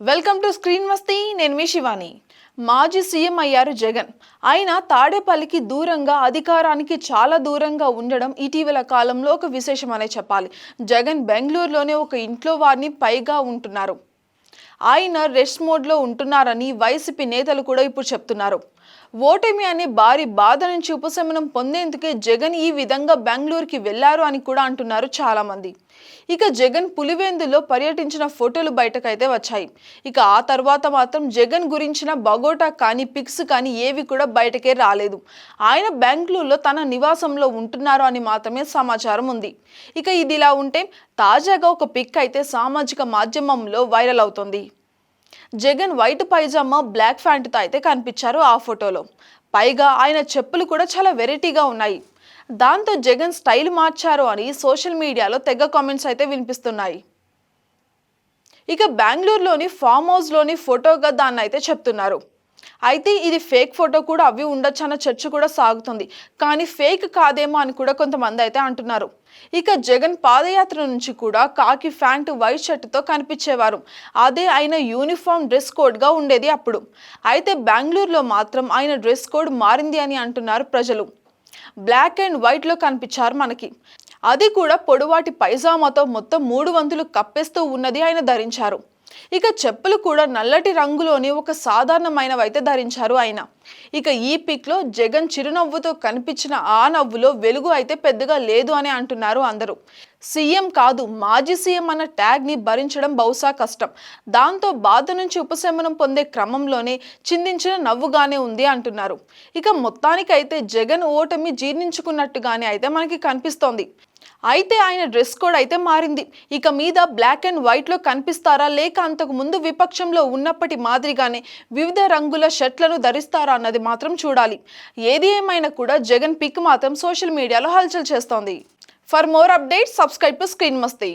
Welcome to screen మస్తీ. నేను మీ శివాని. మాజీ CM అయ్యారు జగన్. ఆయన తాడేపల్లికి దూరంగా, అధికారానికి చాలా దూరంగా ఉండడం ఇటీవల కాలంలో ఒక విశేషమనే చెప్పాలి. జగన్ బెంగళూరులోనే ఒక ఇంట్లో వారిని పైగా ఉంటున్నారు. ఆయన రెస్ట్ మోడ్లో ఉంటున్నారని వైసీపీ నేతలు కూడా ఇప్పుడు చెప్తున్నారు. ఓటమి అనే భారీ బాధ నుంచి ఉపశమనం పొందేందుకే జగన్ ఈ విధంగా బెంగళూరుకి వెళ్లారు అని కూడా అంటున్నారు చాలా మంది. ఇక జగన్ పులివెందులో పర్యటించిన ఫోటోలు బయటకైతే వచ్చాయి. ఇక ఆ తర్వాత మాత్రం జగన్ గురించిన బగోటా కానీ పిక్స్ కానీ ఏవి కూడా బయటకే రాలేదు. ఆయన బెంగళూరులో తన నివాసంలో ఉంటున్నారు అని మాత్రమే సమాచారం ఉంది. ఇక ఇదిలా ఉంటే తాజాగా ఒక పిక్ అయితే సామాజిక మాధ్యమంలో వైరల్ అవుతుంది. జగన్ వైట్ పైజామా బ్లాక్ ప్యాంటుతో అయితే కనిపించారు ఆ ఫోటోలో. పైగా ఆయన చెప్పులు కూడా చాలా వెరైటీగా ఉన్నాయి. దాంతో జగన్ స్టైల్ మార్చారు అని సోషల్ మీడియాలో తెగ కామెంట్స్ అయితే వినిపిస్తున్నాయి. ఇక బెంగళూరులోని ఫామ్ హౌస్లోని ఫోటోగా దాన్ని అయితే చెప్తున్నారు. అయితే ఇది ఫేక్ ఫోటో కూడా అవి ఉండొచ్చు అన్న చర్చ కూడా సాగుతుంది. కానీ ఫేక్ కాదేమో అని కూడా కొంతమంది అయితే అంటున్నారు. ఇక జగన్ పాదయాత్ర నుంచి కూడా కాకి ప్యాంట్ వైట్ షర్ట్తో కనిపించేవారు. అదే ఆయన యూనిఫామ్ డ్రెస్ కోడ్గా ఉండేది అప్పుడు. అయితే బెంగళూరులో మాత్రం ఆయన డ్రెస్ కోడ్ మారింది అని అంటున్నారు ప్రజలు. బ్లాక్ అండ్ వైట్లో కనిపించారు మనకి. అది కూడా పొడవాటి పైజామాతో మొత్తం 3 వంతులు కప్పేస్తూ ఉన్నది ఆయన ధరించారు. ఇక చెప్పులు కూడా నల్లటి రంగులోని ఒక సాధారణమైనవైతే ధరించారు ఆయన. ఇక ఈ పిక్ లో జగన్ చిరునవ్వుతో కనిపించిన ఆ నవ్వులో వెలుగు అయితే పెద్దగా లేదు అని అంటున్నారు అందరూ. సీఎం కాదు మాజీ సీఎం అన్న ట్యాగ్ ని భరించడం బహుశా కష్టం. దాంతో బాధ నుంచి ఉపశమనం పొందే క్రమంలోనే చిందించిన నవ్వుగానే ఉంది అంటున్నారు. ఇక మొత్తానికైతే జగన్ ఓటమి జీర్ణించుకున్నట్టుగానే అయితే మనకి కనిపిస్తోంది. అయితే ఆయన డ్రెస్ కోడ్ అయితే మారింది. ఇక మీద బ్లాక్ అండ్ వైట్ లో కనిపిస్తారా, లేక అంతకు ముందు విపక్షంలో ఉన్నప్పటి మాదిరిగానే వివిధ రంగుల షర్ట్లను ధరిస్తారా అన్నది మాత్రం చూడాలి. ఏది ఏమైనా కూడా జగన్ పిక్ మాత్రం సోషల్ మీడియాలో హల్చల్ చేస్తోంది. For more updates subscribe to screen Masti.